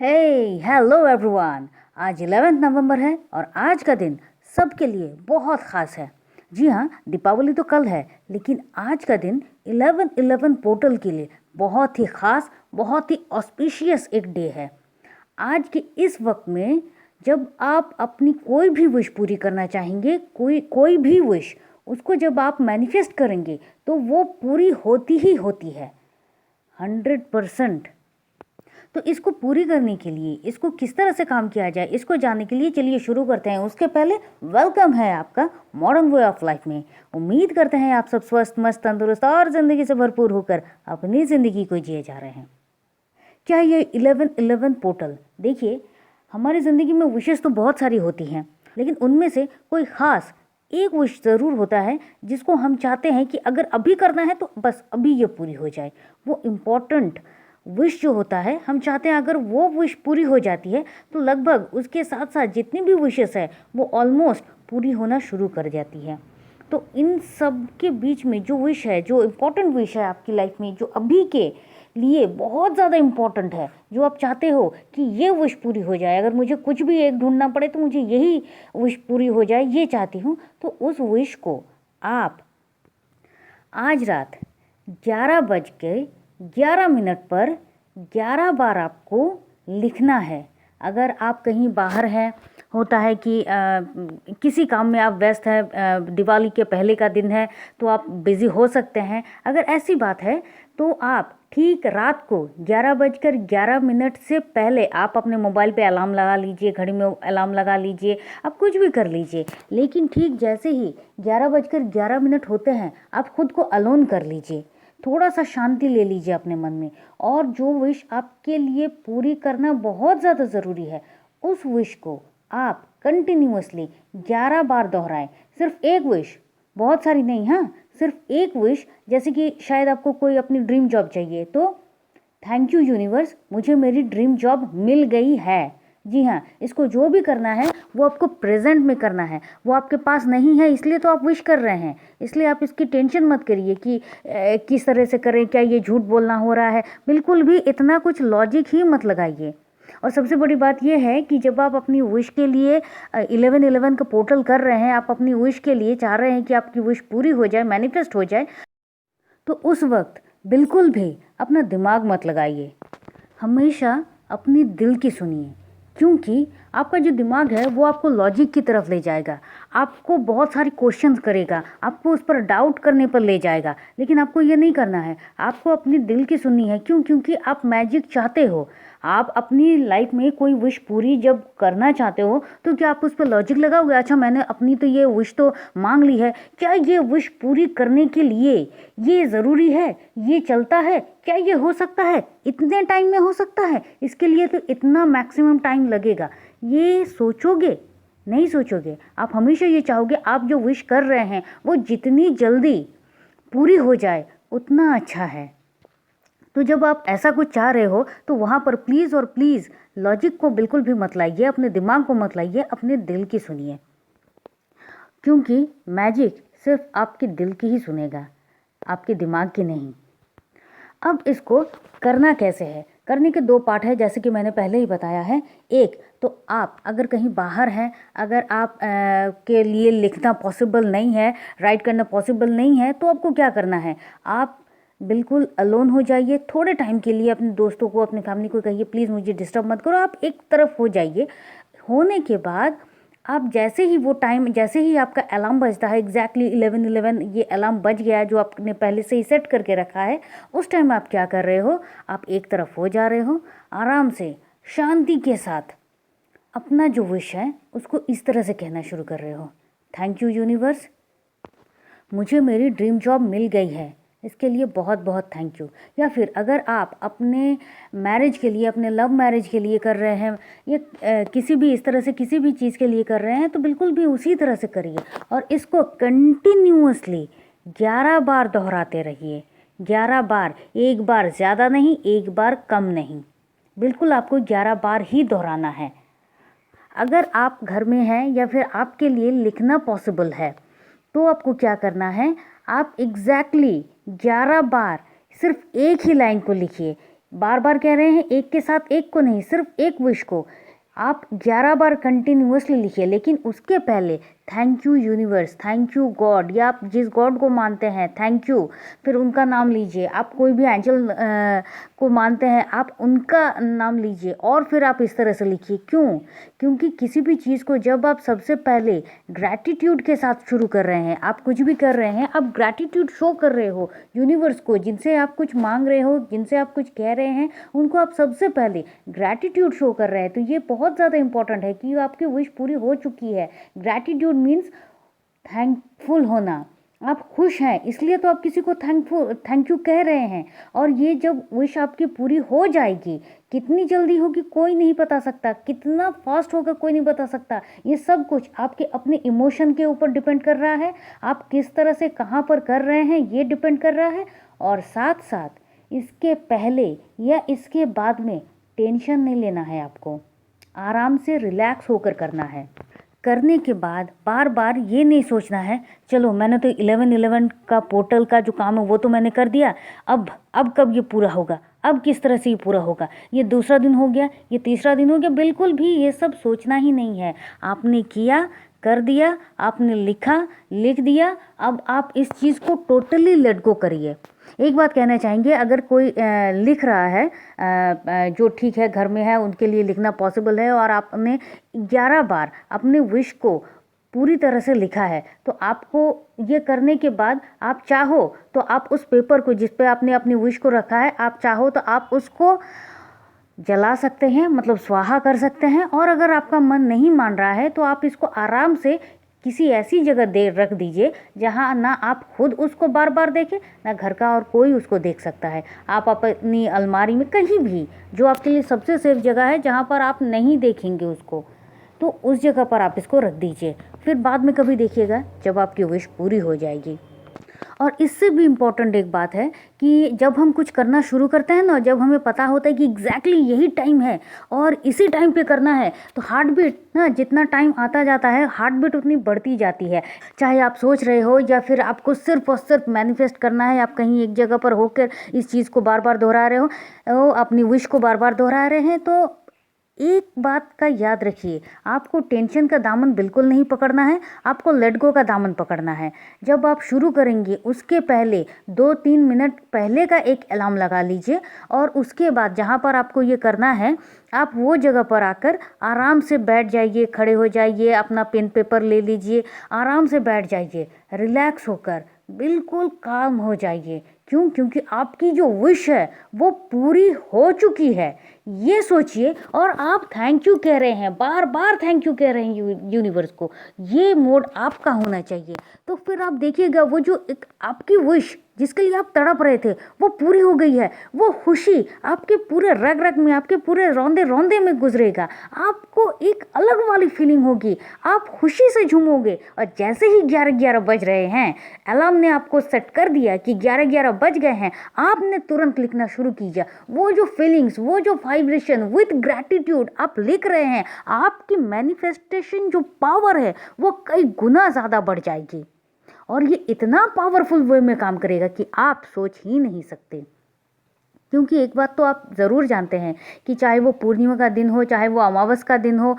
हे hello everyone. आज 11 नवंबर है और आज का दिन सबके लिए बहुत ख़ास है। जी हाँ, दीपावली तो कल है, लेकिन आज का दिन 11/11 पोर्टल के लिए बहुत ही ख़ास, बहुत ही ऑस्पिशियस एक डे है। आज के इस वक्त में जब आप अपनी कोई भी विश पूरी करना चाहेंगे, कोई कोई भी विश, उसको जब आप मैनिफेस्ट करेंगे तो वो पूरी होती ही होती है 100%। तो इसको पूरी करने के लिए इसको किस तरह से काम किया जाए, इसको जानने के लिए चलिए शुरू करते हैं। उसके पहले वेलकम है आपका मॉडर्न वे ऑफ लाइफ में। उम्मीद करते हैं आप सब स्वस्थ, मस्त, तंदुरुस्त और ज़िंदगी से भरपूर होकर अपनी ज़िंदगी को जिए जा रहे हैं। क्या ये 11/11 पोर्टल, देखिए हमारी ज़िंदगी में विशेष तो बहुत सारी होती हैं, लेकिन उनमें से कोई ख़ास एक विश ज़रूर होता है जिसको हम चाहते हैं कि अगर अभी करना है तो बस अभी ये पूरी हो जाए। वो इम्पॉर्टेंट विश जो होता है, हम चाहते हैं अगर वो विश पूरी हो जाती है तो लगभग उसके साथ साथ जितनी भी विशेस है वो ऑलमोस्ट पूरी होना शुरू कर जाती है। तो इन सब के बीच में जो विश है, जो इम्पोर्टेंट विश है आपकी लाइफ में, जो अभी के लिए बहुत ज़्यादा इम्पोर्टेंट है, जो आप चाहते हो कि ये विश पूरी हो जाए, अगर मुझे कुछ भी एक ढूंढना पड़े तो मुझे यही विश पूरी हो जाए, ये चाहती हूँ, तो उस विश को आप आज रात 11:11 पर 11 बार आपको लिखना है। अगर आप कहीं बाहर हैं, होता है कि किसी काम में आप व्यस्त हैं, दिवाली के पहले का दिन है तो आप बिज़ी हो सकते हैं। अगर ऐसी बात है तो आप ठीक रात को 11:11 से पहले आप अपने मोबाइल पे अलार्म लगा लीजिए, घड़ी में अलार्म लगा लीजिए, आप कुछ भी कर लीजिए, लेकिन ठीक जैसे ही 11:11 होते हैं आप खुद को अलोन कर लीजिए, थोड़ा सा शांति ले लीजिए अपने मन में, और जो विश आपके लिए पूरी करना बहुत ज़्यादा ज़रूरी है उस विश को आप कंटिन्यूअसली 11 बार दोहराएं। सिर्फ एक विश, बहुत सारी नहीं, हाँ सिर्फ एक विश। जैसे कि शायद आपको कोई अपनी ड्रीम जॉब चाहिए तो थैंक यू यूनिवर्स, मुझे मेरी ड्रीम जॉब मिल गई है। जी हाँ, इसको जो भी करना है वो आपको प्रेजेंट में करना है, वो आपके पास नहीं है इसलिए तो आप विश कर रहे हैं, इसलिए आप इसकी टेंशन मत करिए कि किस तरह से करें, क्या ये झूठ बोलना हो रहा है, बिल्कुल भी इतना कुछ लॉजिक ही मत लगाइए। और सबसे बड़ी बात यह है कि जब आप अपनी विश के लिए 11/11 का पोर्टल कर रहे हैं, आप अपनी विश के लिए चाह रहे हैं कि आपकी विश पूरी हो जाए, मैनिफेस्ट हो जाए, तो उस वक्त बिल्कुल भी अपना दिमाग मत लगाइए, हमेशा अपनी दिल की सुनिए, क्योंकि आपका जो दिमाग है वो आपको लॉजिक की तरफ ले जाएगा, आपको बहुत सारी क्वेश्चंस करेगा, आपको उस पर डाउट करने पर ले जाएगा, लेकिन आपको ये नहीं करना है, आपको अपनी दिल की सुननी है। क्यों? क्योंकि आप मैजिक चाहते हो, आप अपनी लाइफ में कोई विश पूरी जब करना चाहते हो तो क्या आप उस पर लॉजिक लगाओगे, अच्छा मैंने अपनी तो ये विश तो मांग ली है, क्या ये विश पूरी करने के लिए ये ज़रूरी है, ये चलता है, क्या ये हो सकता है, इतने टाइम में हो सकता है, इसके लिए तो इतना मैक्सिमम टाइम लगेगा, ये सोचोगे? नहीं सोचोगे। आप हमेशा ये चाहोगे आप जो विश कर रहे हैं वो जितनी जल्दी पूरी हो जाए उतना अच्छा है। तो जब आप ऐसा कुछ चाह रहे हो तो वहाँ पर प्लीज़ और प्लीज़ लॉजिक को बिल्कुल भी मत लाइए, अपने दिमाग को मत लाइए, अपने दिल की सुनिए, क्योंकि मैजिक सिर्फ आपके दिल की ही सुनेगा, आपके दिमाग की नहीं। अब इसको करना कैसे है? करने के दो पार्ट है, जैसे कि मैंने पहले ही बताया है। एक तो आप अगर कहीं बाहर हैं, अगर आप के लिए लिखना पॉसिबल नहीं है, राइट करना पॉसिबल नहीं है, तो आपको क्या करना है, आप बिल्कुल अलोन हो जाइए थोड़े टाइम के लिए, अपने दोस्तों को, अपनी फैमिली को कहिए प्लीज़ मुझे डिस्टर्ब मत करो, आप एक तरफ हो जाइए। होने के बाद आप जैसे ही वो टाइम, जैसे ही आपका अलार्म बजता है, एग्जैक्टली 11:11 ये अलार्म बज गया है जो आपने पहले से ही सेट करके रखा है, उस टाइम आप क्या कर रहे हो, आप एक तरफ हो जा रहे हो, आराम से शांति के साथ अपना जो विश है उसको इस तरह से कहना शुरू कर रहे हो, थैंक यू यूनिवर्स, मुझे मेरी ड्रीम जॉब मिल गई है, इसके लिए बहुत बहुत थैंक यू। या फिर अगर आप अपने मैरिज के लिए, अपने लव मैरिज के लिए कर रहे हैं, या किसी भी इस तरह से किसी भी चीज़ के लिए कर रहे हैं, तो बिल्कुल भी उसी तरह से करिए और इसको कंटिन्यूअसली 11 बार दोहराते रहिए। 11 बार, एक बार ज़्यादा नहीं, एक बार कम नहीं, बिल्कुल आपको 11 बार ही दोहराना है। अगर आप घर में हैं या फिर आपके लिए लिखना पॉसिबल है तो आपको क्या करना है, आप एग्जैक्टली 11 बार सिर्फ एक ही लाइन को लिखिए, बार बार कह रहे हैं, एक के साथ एक को नहीं, सिर्फ एक विश को आप 11 बार कंटिन्यूअसली लिखिए। लेकिन उसके पहले thank you universe, thank you God, या आप जिस गॉड को मानते हैं थैंक यू, फिर उनका नाम लीजिए। आप कोई भी एंजल को मानते हैं, आप उनका नाम लीजिए और फिर आप इस तरह से लिखिए। क्यों? क्योंकि किसी भी चीज़ को जब आप सबसे पहले ग्रैटिट्यूड के साथ शुरू कर रहे हैं, आप कुछ भी कर रहे हैं, आप ग्रैटिट्यूड शो कर रहे हो यूनिवर्स को, जिनसे आप कुछ मांग रहे हो, जिनसे आप कुछ कह रहे हैं, उनको आप सबसे पहले ग्रैटिट्यूड शो कर रहे हैं। तो ये बहुत ज़्यादा इंपॉर्टेंट है कि आपकी विश पूरी हो चुकी है। ग्रैटिट्यूड मीन्स थैंकफुल होना, आप खुश हैं इसलिए तो आप किसी को थैंक यू कह रहे हैं। और ये जब विश आपकी पूरी हो जाएगी, कितनी जल्दी होगी कोई नहीं बता सकता, कितना फास्ट होगा कोई नहीं बता सकता। ये सब कुछ आपके अपने इमोशन के ऊपर डिपेंड कर रहा है, आप किस तरह से कहाँ पर कर रहे हैं ये डिपेंड कर रहा है। और साथ साथ इसके पहले या इसके बाद में टेंशन नहीं लेना है, आपको आराम से रिलैक्स होकर करना है। करने के बाद बार बार ये नहीं सोचना है चलो मैंने तो 11/11 का पोर्टल का जो काम है वो तो मैंने कर दिया, अब कब ये पूरा होगा, अब किस तरह से ये पूरा होगा, ये दूसरा दिन हो गया, ये तीसरा दिन हो गया। बिल्कुल भी ये सब सोचना ही नहीं है। आपने किया, कर दिया, आपने लिखा, लिख दिया। अब आप इस चीज़ को टोटली लेट गो करिए। एक बात कहना चाहेंगे, अगर कोई लिख रहा है जो ठीक है घर में है उनके लिए लिखना पॉसिबल है, और आपने 11 बार अपने विश को पूरी तरह से लिखा है, तो आपको ये करने के बाद आप चाहो तो आप उस पेपर को जिस पे आपने अपनी विश को रखा है, आप चाहो तो आप उसको जला सकते हैं, मतलब स्वाहा कर सकते हैं। और अगर आपका मन नहीं मान रहा है तो आप इसको आराम से किसी ऐसी जगह दे रख दीजिए जहाँ ना आप खुद उसको बार बार देखें, ना घर का और कोई उसको देख सकता है। आप अपनी अलमारी में कहीं भी, जो आपके लिए सबसे सेफ जगह है जहाँ पर आप नहीं देखेंगे उसको, तो उस जगह पर आप इसको रख दीजिए। फिर बाद में कभी देखिएगा जब आपकी विश पूरी हो जाएगी। और इससे भी इम्पॉर्टेंट एक बात है कि जब हम कुछ करना शुरू करते हैं ना, जब हमें पता होता है कि एग्जैक्टली यही टाइम है और इसी टाइम पे करना है, तो हार्ट बीट ना, जितना टाइम आता जाता है हार्ट बीट उतनी बढ़ती जाती है। चाहे आप सोच रहे हो या फिर आपको सिर्फ और सिर्फ मैनिफेस्ट करना है, आप कहीं एक जगह पर होकर इस चीज़ को बार बार दोहरा रहे हो, अपनी विश को बार बार दोहरा रहे हैं, तो एक बात का याद रखिए, आपको टेंशन का दामन बिल्कुल नहीं पकड़ना है, आपको लेट गो का दामन पकड़ना है। जब आप शुरू करेंगे उसके पहले 2-3 मिनट पहले का एक अलार्म लगा लीजिए, और उसके बाद जहाँ पर आपको ये करना है आप वो जगह पर आकर आराम से बैठ जाइए, खड़े हो जाइए, अपना पेन पेपर ले लीजिए, आराम से बैठ जाइए, रिलैक्स होकर बिल्कुल काम हो जाइए। क्यों? क्योंकि आपकी जो विश है वो पूरी हो चुकी है, ये सोचिए। और आप थैंक यू कह रहे हैं, बार बार थैंक यू कह रहे हैं यूनिवर्स को, ये मोड आपका होना चाहिए। तो फिर आप देखिएगा वो जो एक आपकी विश जिसके लिए आप तड़प रहे थे वो पूरी हो गई है, वो खुशी आपके पूरे रग रग में, आपके पूरे रौंदे रौंदे में गुजरेगा। आपको एक अलग वाली फीलिंग होगी, आप खुशी से झूमोगे। और जैसे ही 11:11 बज रहे हैं, अलार्म ने आपको सेट कर दिया कि 11:11 बज गए हैं, आपने तुरंत लिखना शुरू कीजिए। वो जो फीलिंग्स, वो जो वाइब्रेशन विथ ग्रैटिट्यूड आप लिख रहे हैं, आपकी मैनिफेस्टेशन जो पावर है वो कई गुना ज़्यादा बढ़ जाएगी। और ये इतना पावरफुल वे में काम करेगा कि आप सोच ही नहीं सकते। क्योंकि एक बात तो आप ज़रूर जानते हैं कि चाहे वो पूर्णिमा का दिन हो, चाहे वो अमावस का दिन हो,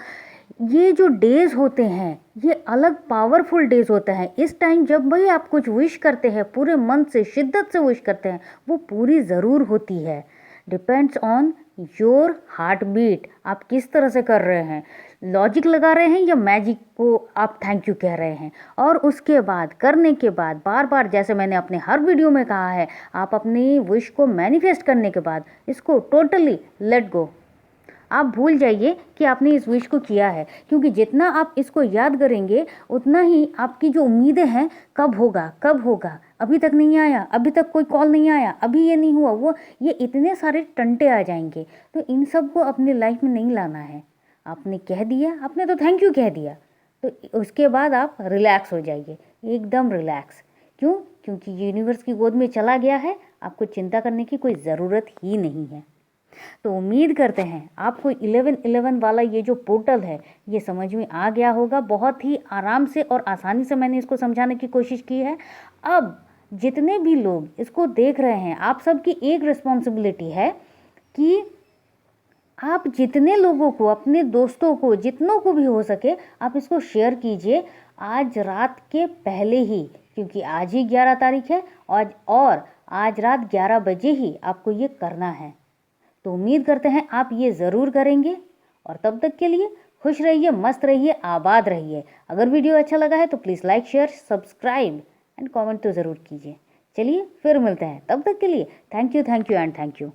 ये जो डेज़ होते हैं ये अलग पावरफुल डेज़ होते हैं। इस टाइम जब भी आप कुछ विश करते हैं, पूरे मन से शिद्दत से विश करते हैं, वो पूरी ज़रूर होती है। Depends on your heart beat, आप किस तरह से कर रहे हैं, लॉजिक लगा रहे हैं या मैजिक को आप थैंक यू कह रहे हैं। और उसके बाद करने के बाद बार बार, जैसे मैंने अपने हर वीडियो में कहा है, आप अपनी विश को मैनिफेस्ट करने के बाद इसको टोटली लेट गो, आप भूल जाइए कि आपने इस विश को किया है। क्योंकि जितना आप इसको याद करेंगे उतना ही आपकी जो उम्मीदें हैं, कब होगा कब होगा, अभी तक नहीं आया, अभी तक कोई कॉल नहीं आया, अभी ये नहीं हुआ, वो ये इतने सारे टंटे आ जाएंगे। तो इन सब को अपनी लाइफ में नहीं लाना है। आपने कह दिया, आपने तो थैंक यू कह दिया, तो उसके बाद आप रिलैक्स हो जाइए, एकदम रिलैक्स। क्यों? क्योंकि यूनिवर्स की गोद में चला गया है, आपको चिंता करने की कोई ज़रूरत ही नहीं है। तो उम्मीद करते हैं आपको 11/11 वाला ये जो पोर्टल है ये समझ में आ गया होगा। बहुत ही आराम से और आसानी से मैंने इसको समझाने की कोशिश की है। अब जितने भी लोग इसको देख रहे हैं, आप सबकी एक रिस्पॉन्सिबिलिटी है कि आप जितने लोगों को, अपने दोस्तों को, जितनों को भी हो सके आप इसको शेयर कीजिए आज रात के पहले ही, क्योंकि आज ही 11 तारीख है और आज रात 11 बजे ही आपको ये करना है। तो उम्मीद करते हैं आप ये ज़रूर करेंगे और तब तक के लिए खुश रहिए, मस्त रहिए, आबाद रहिए। अगर वीडियो अच्छा लगा है तो please like, share, subscribe and comment तो ज़रूर कीजिए। चलिए फिर मिलते हैं, तब तक के लिए thank you and thank you.